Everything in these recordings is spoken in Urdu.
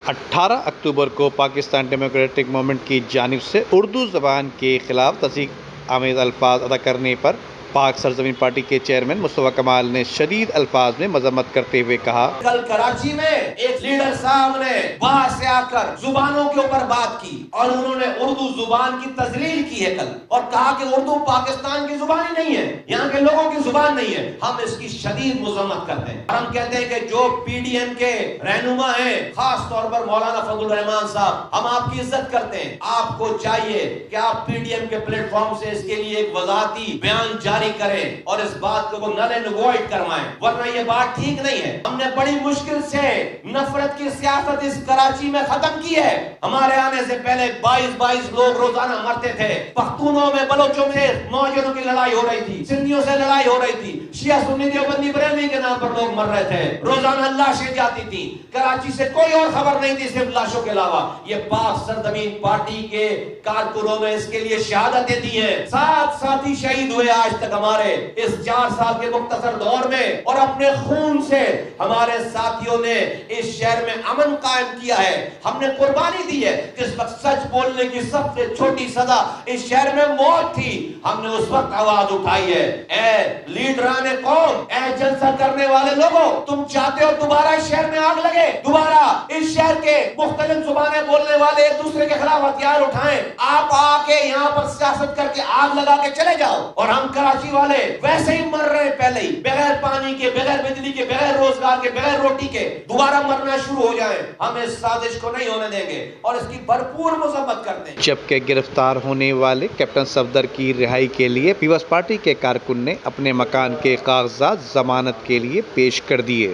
18 اکتوبر کو پاکستان ڈیموکریٹک موومنٹ کی جانب سے اردو زبان کے خلاف تشدد آمیز الفاظ ادا کرنے پر پاک سرزمین پارٹی کے چیئرمین مصطفیٰ کمال نے شدید الفاظ میں مذمت کرتے ہوئے کہا، کل کراچی میں ایک لیڈر صاحب نے باہر سے آ کر زبانوں کے اوپر بات کی اور انہوں نے اردو زبان کی تذلیل کی ہے کل، اور کہا کہ اردو پاکستان کی زبان ہی نہیں ہے، یہاں کے لوگوں کی زبان نہیں ہے۔ ہم اس کی شدید مذمت کرتے ہیں اور ہم کہتے ہیں کہ جو پی ڈی ایم کے رہنما ہیں، خاص طور پر مولانا فضل الرحمان صاحب، ہم آپ کی عزت کرتے ہیں۔ آپ کو چاہیے کہ آپ پی ڈی ایم کے پلیٹ فارم سے اس کے لیے ایک وضاحتی بیان جاری کریں اور اس بات کو نل اینڈ وائڈ کروائیں، ورنہ یہ بات ٹھیک نہیں ہے۔ ہم نے بڑی مشکل سے نفرت کی سیاست اس کراچی میں ختم کی ہے۔ ہمارے آنے سے پہلے 22 لوگ روزانہ مرتے تھے، پختونوں میں بلوچوں میں موجودوں کی لڑائی ہو رہی تھی، سندھیوں سے لڑائی ہو رہی تھی، شیعہ سنی دیوبندی بریلوی کے نام پر لوگ مر رہے تھے، روزانہ لاشیں جاتی تھی، کراچی سے کوئی اور خبر نہیں تھی صرف لاشوں کے علاوہ۔ یہ پاک سرزمین پارٹی کے کارکنوں نے اس کے لیے شہادتیں دی ہیں، 7 ساتھی شہید ہوئے آج تک ہمارے اس 4 سال کے مختصر دور میں، اور اپنے خون سے ہمارے ساتھیوں نے اس شہر میں امن قائم کیا ہے۔ ہم نے قربانی دی ہے، جس وقت سچ بولنے کی سب سے چھوٹی سزا اس شہر میں موت تھی، ہم نے اس وقت آواز اٹھائی ہے۔ اے لیڈران قوم، اے جلسہ کرنے والے لوگوں، تم چاہتے ہو دوبارہ اس شہر میں آگ لگے، دوبارہ اس شہر کے مختلف زبانیں بولنے والے ایک دوسرے کے خلاف ہتھیار اٹھائیں، آپ آ کے یہاں پر سیاست کر کے آگ لگا کے چلے جاؤ، اور ہم کراچی والے ویسے ہی مر رہے پہلے ہی، بغیر پانی کے، بغیر بجلی کے، بغیر روزگار کے، بغیر روٹی کے، دوبارہ مرنا شروع ہو جائیں۔ ہم اس سازش کو نہیں ہونے دیں گے اور اس کی بھرپور مذمت کرتے ہیں۔ جبکہ گرفتار ہونے والے کیپٹن صفدر کی رہائی کے لیے پیپلز پارٹی کے کارکن نے اپنے مکان کے کاغذات ضمانت کے لیے پیش کر دیے۔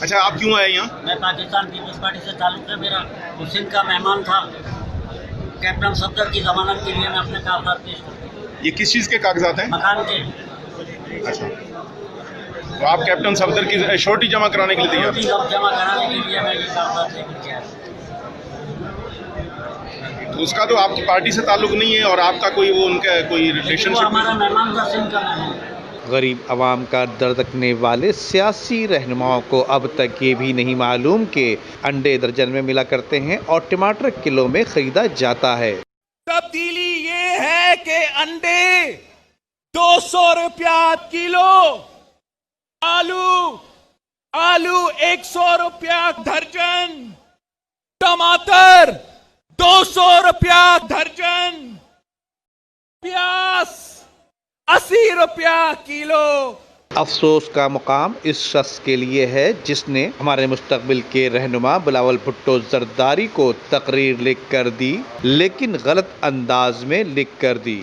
اچھا، آپ کیوں آئے یہاں؟ میں پاکستان پیپلز پارٹی سے تعلق ہے میرا، سندھ کا مہمان تھا، کیپٹن صفدر کی ضمانت کے لیے میں اپنے کاغذات پیش کرتا ہوں۔ یہ کس چیز کے کاغذات ہیں؟ مکان کے۔ اچھا، تو آپ کیپٹن صفدر کی شورٹی جمع کرانے کے لیے تیار ہیں؟ شورٹی جمع کرانے کے لیے میں یہ کاغذات لے کر کے آیا۔ تو اس کا تو آپ کی پارٹی سے تعلق نہیں ہے اور آپ کا کوئی وہ ان کا کوئی ریلیشن وہ شپ؟ ہمارا مہمان تھا، سندھ کا مہمان۔ غریب عوام کا درد رکھنے والے سیاسی رہنماؤں کو اب تک یہ بھی نہیں معلوم کہ انڈے درجن میں ملا کرتے ہیں اور ٹماٹر کلو میں خریدا جاتا ہے۔ تبدیلی یہ ہے کہ انڈے 200 روپیہ کلو، آلو 100 روپیہ درجن، ٹماٹر 200 روپیہ درجن، پیاز 80 روپیہ کلو۔ افسوس کا مقام اس شخص کے لیے ہے جس نے ہمارے مستقبل کے رہنما بلاول بھٹو زرداری کو تقریر لکھ کر دی، لیکن غلط انداز میں لکھ کر دی۔